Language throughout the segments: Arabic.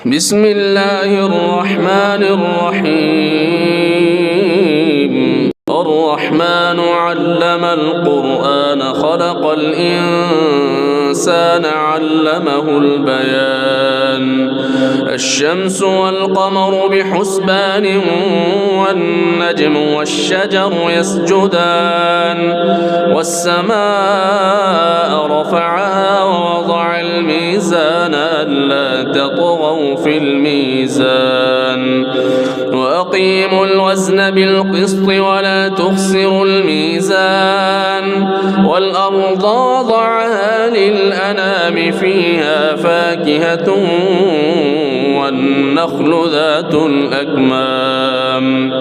بسم الله الرحمن الرحيم. الرحمن علم القرآن خلق الإنسان علمه البيان. الشمس والقمر بحسبان والنجم والشجر يسجدان والسماء رفعها ووضع الميزان ألا تطغوا في الميزان وأقيموا الوزن بالقسط ولا تخسروا الميزان والأرض وضعها للأنام فيها فاكهة والنخل ذات الأكمام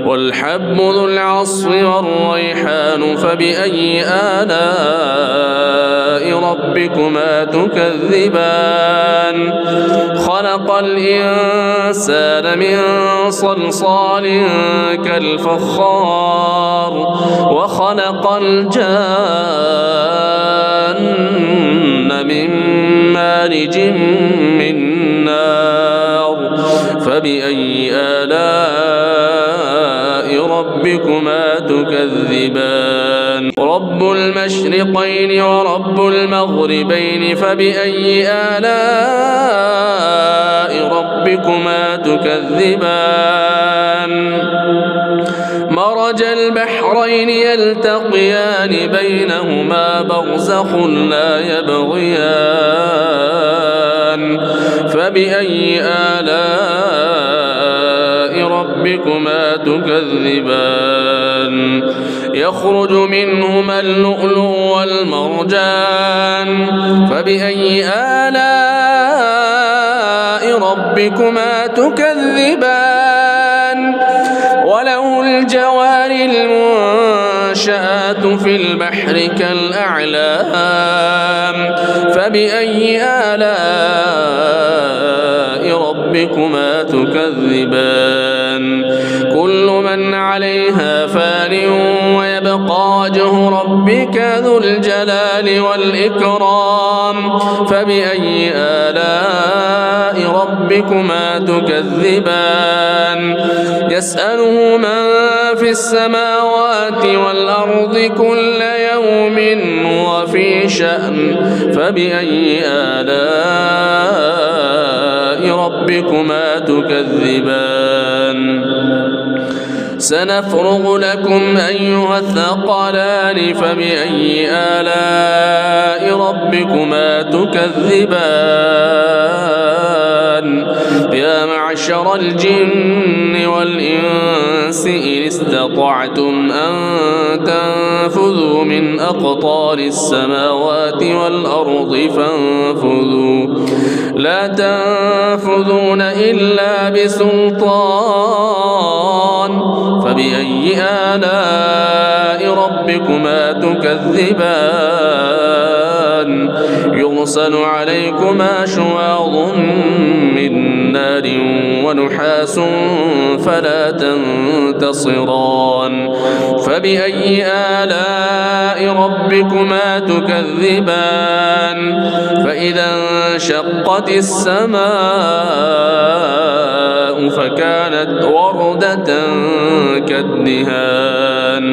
والحب ذو العصف والريحان فبأي آلاء ربكما تكذبان. خلق الإنسان من صلصال كالفخار وخلق الجان من مارج من نار فبأي آلاء ربكما تكذبان. رب المشرقين ورب المغربين فبأي آلاء ربكما تكذبان. مرج البحرين يلتقيان بينهما برزخ لا يبغيان فبأي آلاء ربكما تكذبان. يخرج منهما اللؤلؤ والمرجان فبأي آلاء ربكما تكذبان. وله الجوار المنشآت في البحر كالأعلام فبأي آلاء ربكما تكذبان. كل من عليها فان ويبقى وجه ربك ذو الجلال والإكرام فبأي آلاء ربكما تكذبان. يسأله من في السماوات والأرض كل يوم وفي شأن فبأي آلاء ربكما تكذبان. سنفرغ لكم أيها الثقلان فبأي آلاء ربكما تكذبان. يا معشر الجن والإنس إن استطعتم أن تنفذوا من أقطار السماوات والأرض فانفذوا لا تنفذون إلا بسلطان فبأي آلاء ربكما تكذبان. يرسل عليكما شواظ من نار ونحاس فلا تنتصران فبأي آلاء ربكما تكذبان. فإذا انشقت السماء فكانت وردة كالدهان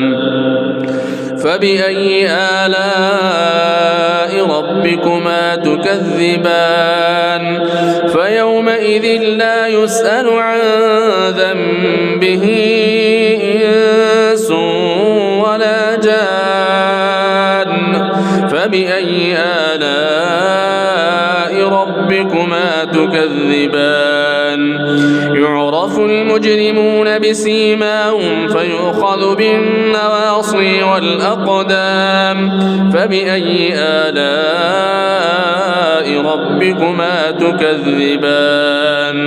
فبأي آلاء ربكما تكذبان. فيومئذ لا يسأل عن ذنبه إنس ولا جان فبأي آلاء ربكما تكذبان. يعرف المجرمون بسيماهم فيؤخذ بالنواصي والأقدام فبأي آلاء ربكما تكذبان.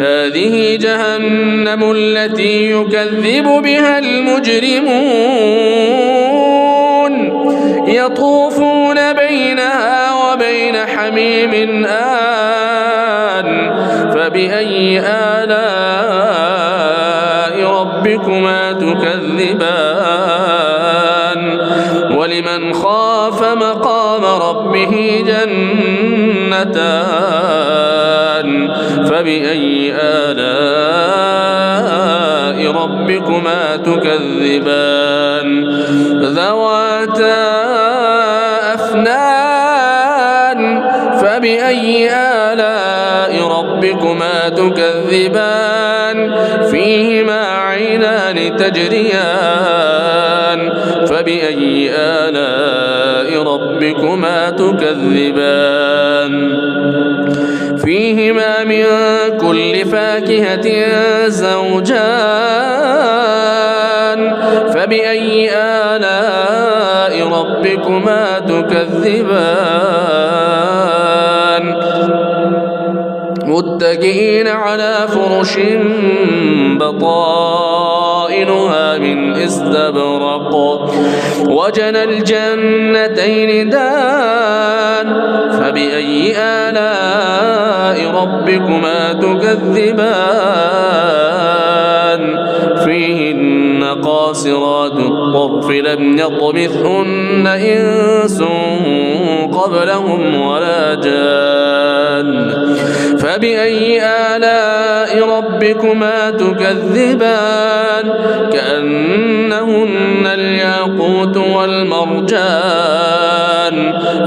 هذه جهنم التي يكذب بها المجرمون يطوفون بينها وبين حميم آن فبأي آلاء ربكما تكذبان. ولمن خاف مقام ربه جنتان فبأي آلاء ربكما تكذبان ذواتا أفنان فبأي آلاء ربكما تكذبان فيهما عينان تجريان فبأي آلاء ربكما تكذبان فيهما من كل فاكهة زوجان فبأي آلاء ربكما تكذبان متكئين على فرش بطائنها من استبرق وجنى الجنتين دان فبأي آلاء ربكما تكذبان فيهن قاصرات الطرف لم يطمثهن إنس قبلهم ولا جان فبأي آلاء ربكما تكذبان كأنهن الياقوت والمرجان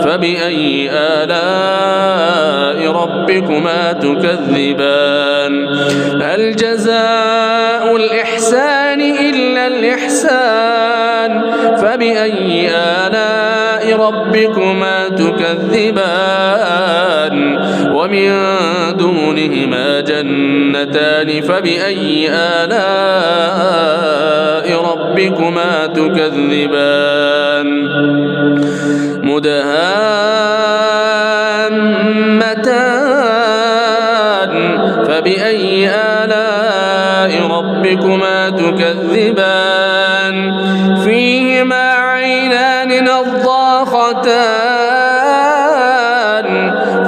فبأي آلاء ربكما تكذبان هل جزاء الإحسان إلا الإحسان فبأي آلاء ربكما تكذبان ومن دونهما جنتان فبأي آلاء ربكما تكذبان مدهامتان فبأي آلاء ربكما تكذبان فيهما عينان نضاختان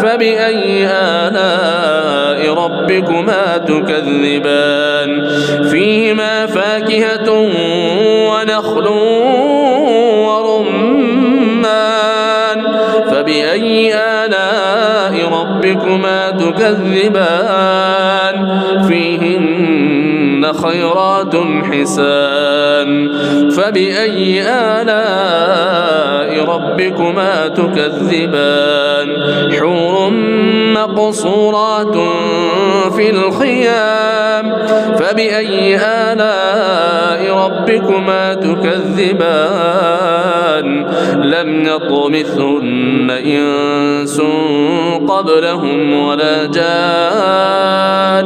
فبأي آلاء ربكما تكذبان فيهما فاكهة ونخل ورمان فبأي آلاء ربكما تكذبان فيهن خيرات حسان فبأي آلاء ربكما تكذبان حور مقصورات في الخيام فبأي آلاء ربكما تكذبان لم يطمثهن إنس قبلهم ولا جان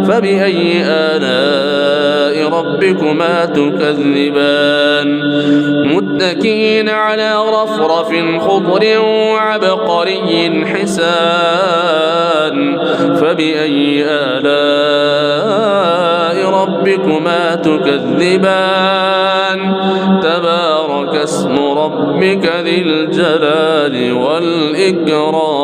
فبأي آلاء ربكما تكذبان متكئين على رفرف خضر وعبقري حسان فبأي آلاء ربكما تكذبان تبارك اسم ربك ذي الجلال والإكرام